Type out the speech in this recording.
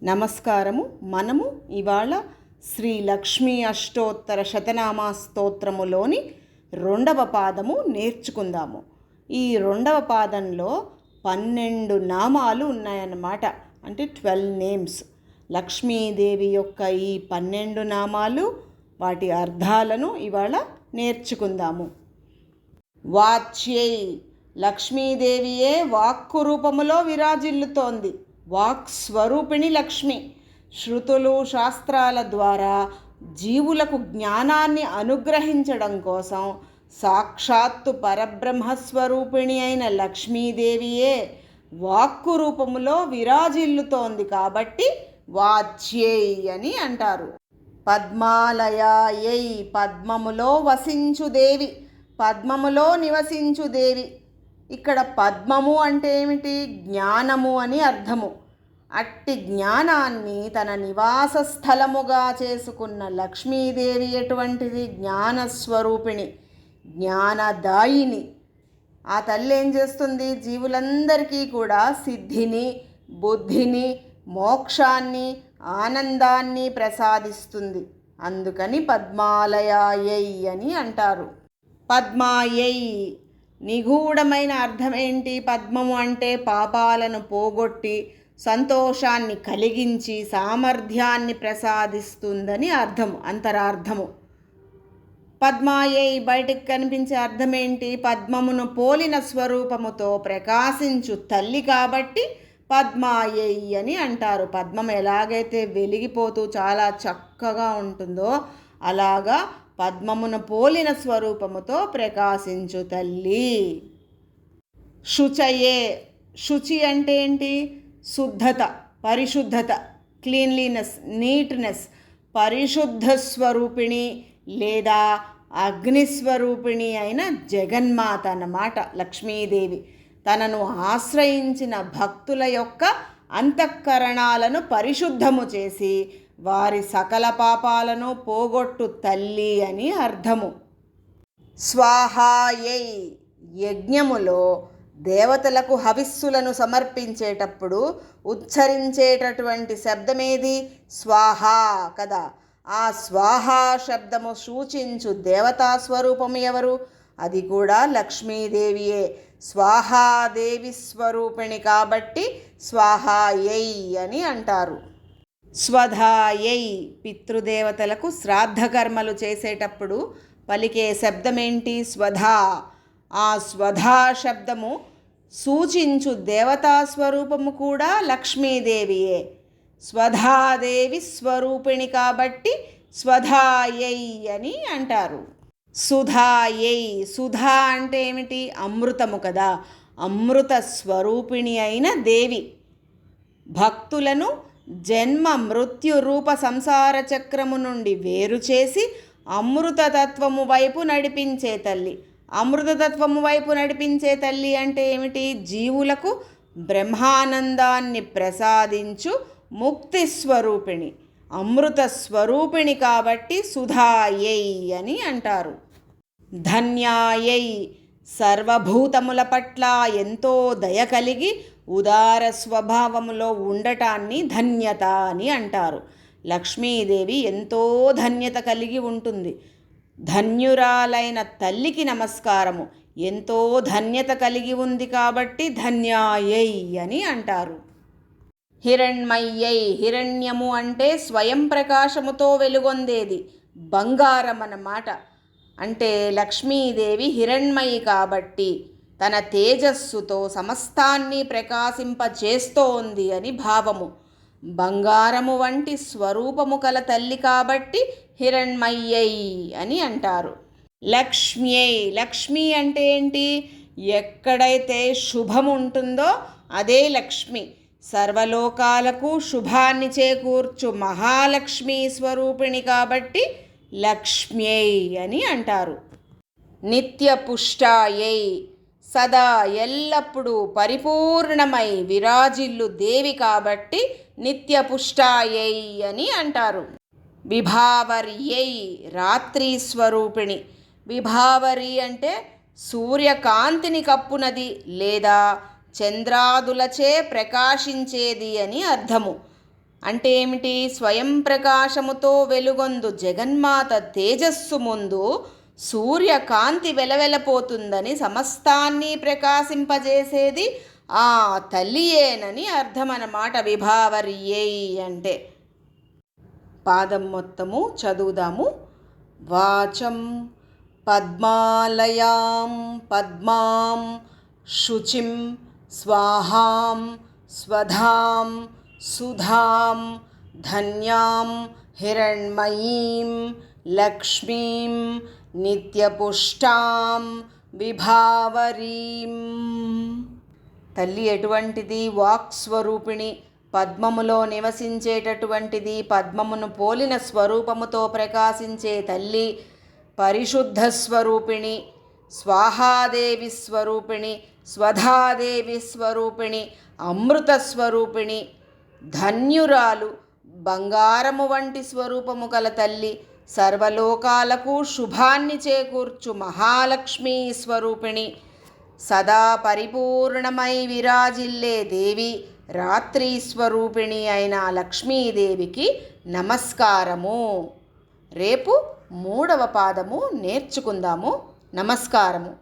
నమస్కారము. మనము ఇవాళ శ్రీ లక్ష్మీ అష్టోత్తర శతనామా స్తోత్రములోని 2వ పాదము నేర్చుకుందాము. ఈ 2వ పాదంలో 12 నామాలు ఉన్నాయన్నమాట. అంటే 12 నేమ్స్. లక్ష్మీదేవి యొక్క ఈ 12 నామాలు, వాటి అర్థాలను ఇవాళ నేర్చుకుందాము. వాచ్యై, లక్ష్మీదేవియే వాక్కు రూపములో విరాజిల్లుతోంది. వాక్ స్వరూపిణి లక్ష్మి. శృతులు శాస్త్రాల ద్వారా జీవులకు జ్ఞానాన్ని అనుగ్రహించడం కోసం సాక్షాత్తు పరబ్రహ్మస్వరూపిణి అయిన లక్ష్మీదేవియే వాక్కు రూపములో విరాజిల్లుతోంది కాబట్టి వాచ్యై అని అంటారు. పద్మాలయాయై, పద్మములో వసించుదేవి, పద్మములో నివసించుదేవి. ఇక్కడ పద్మము అంటే ఏమిటి? జ్ఞానము అని అర్థము. అట్టి జ్ఞానాన్ని తన నివాస స్థలముగా చేసుకున్న లక్ష్మీదేవి ఎటువంటిది? జ్ఞానస్వరూపిణి, జ్ఞానదాయిని. ఆ తల్లి ఏం చేస్తుంది? జీవులందరికీ కూడా సిద్ధిని, బుద్ధిని, మోక్షాన్ని, ఆనందాన్ని ప్రసాదిస్తుంది. అందుకని పద్మాలయాయై అని అంటారు. పద్మాయై నిగూఢమైన అర్థం ఏంటి? పద్మము అంటే పాపాలను పోగొట్టి సంతోషాన్ని కలిగించి సామర్థ్యాన్ని ప్రసాదిస్తుందని అర్థం, అంతరార్థము. పద్మాయై బయటికి కనిపించే అర్థం ఏంటి? పద్మమును పోలిన స్వరూపముతో ప్రకాశించు తల్లి కాబట్టి పద్మాయై అని అంటారు. పద్మం ఎలాగైతే వెలిగిపోతూ చాలా చక్కగా ఉంటుందో అలాగా పద్మమును పోలిన స్వరూపముతో ప్రకాశించు తల్లి. శుచయే, శుచి అంటే ఏంటి? శుద్ధత, పరిశుద్ధత, క్లీన్లీనెస్, నీట్నెస్. పరిశుద్ధ స్వరూపిణి లేదా అగ్నిస్వరూపిణి అయిన జగన్మాత అన్నమాట లక్ష్మీదేవి. తనను ఆశ్రయించిన భక్తుల యొక్క అంతఃకరణాలను పరిశుద్ధము చేసి వారి సకల పాపాలను పోగొట్టు తల్లి అని అర్థము. స్వాహాయై, యజ్ఞములో దేవతలకు హవిస్సులను సమర్పించేటప్పుడు ఉచ్చరించేటటువంటి శబ్దమేది? స్వాహా కదా. ఆ స్వాహా శబ్దము సూచించు దేవతా స్వరూపము ఎవరు? అది కూడా లక్ష్మీదేవియే. స్వాహాదేవి స్వరూపిణి కాబట్టి స్వాహాయై అని అంటారు. స్వధాయై, పితృదేవతలకు శ్రాద్ధకర్మలు చేసేటప్పుడు పలికే శబ్దమేంటి? స్వధా. ఆ స్వధా శబ్దము సూచించు దేవతా స్వరూపము కూడా లక్ష్మీదేవియే. స్వధాదేవి స్వరూపిణి కాబట్టి స్వధాయై అని అంటారు. సుధాయై, సుధా అంటే ఏమిటి? అమృతము కదా. అమృత స్వరూపిణి అయిన దేవి. భక్తులను జన్మ మృత్యు రూప సంసార చక్రము నుండి వేరు చేసి అమృతతత్వము వైపు నడిపించే తల్లి. అమృతతత్వము వైపు నడిపించే తల్లి అంటే ఏమిటి? జీవులకు బ్రహ్మానందాన్ని ప్రసాదించు ముక్తి స్వరూపిణి, అమృత స్వరూపిణి కాబట్టి సుధాయై అని అంటారు. ధన్యాయై, సర్వభూతముల పట్ల ఎంతో దయ కలిగి ఉదార స్వభావములో ఉండటాన్ని ధన్యత అని అంటారు. లక్ష్మీదేవి ఎంతో ధన్యత కలిగి ఉంటుంది. ధన్యురాలైన తల్లికి నమస్కారము. ఎంతో ధన్యత కలిగి ఉంది కాబట్టి ధన్యాయై అని అంటారు. హిరణ్మయ్యై, హిరణ్యము అంటే స్వయం ప్రకాశముతో వెలుగొందేది, బంగారం అన్నమాట. అంటే లక్ష్మీదేవి హిరణ్మయి కాబట్టి తన తేజస్సుతో సమస్తాన్ని ప్రకాశింపచేస్తోంది అని భావము. బంగారము వంటి స్వరూపము కల తల్లి కాబట్టి హిరణ్మయ్యై అని అంటారు. లక్ష్మ్యై, లక్ష్మి అంటే ఏంటి? ఎక్కడైతే శుభము ఉంటుందో అదే లక్ష్మి. సర్వలోకాలకు శుభాన్ని చేకూర్చు మహాలక్ష్మీ స్వరూపిణి కాబట్టి లక్ష్మ్యై అని అంటారు. నిత్యపుష్టాయై, సదా ఎల్లప్పుడూ పరిపూర్ణమై విరాజిల్లు దేవి కాబట్టి నిత్యపుష్టాయై అని అంటారు. విభావర్యై, రాత్రి స్వరూపిణి. విభావరి అంటే సూర్యకాంతిని కప్పునది లేదా చంద్రాదులచే ప్రకాశించేది అని అర్థము. అంటే ఏమిటి? స్వయం ప్రకాశముతో వెలుగొందు జగన్మాత తేజస్సు ముందు సూర్యకాంతి వెలవెలపోతుందని, సమస్తాన్ని ప్రకాశింపజేసేది ఆ తల్లియేనని అర్థమన్నమాట. విభావర్యై అంటే. పాదం మొత్తము చదువుదాము. వాచం పద్మాలయాం పద్మాం శుచిం స్వాహాం స్వధాం సుధాం ధన్యాం హిరణ్మయీం లక్ష్మీం నిత్యపుష్టాం విభావరీం. తల్లి ఎటువంటిది? వాక్స్వరూపిణి, పద్మములో నివసించేటటువంటిది, పద్మమును పోలిన స్వరూపముతో ప్రకాశించే తల్లి. పరిశుద్ధ స్వరూపిణి, స్వాహాదేవి స్వరూపిణి, స్వధాదేవి స్వరూపిణి, అమృత స్వరూపిణి, ధన్యురాలు, బంగారము వంటి స్వరూపము కల తల్లి, సర్వలోకాలకు శుభాన్ని చేకూర్చు మహాలక్ష్మీ స్వరూపిణి, సదా పరిపూర్ణమై విరాజిల్లే దేవి, రాత్రి స్వరూపిణి అయిన లక్ష్మీదేవికి నమస్కారము. రేపు 3వ పాదము నేర్చుకుందాము. నమస్కారము.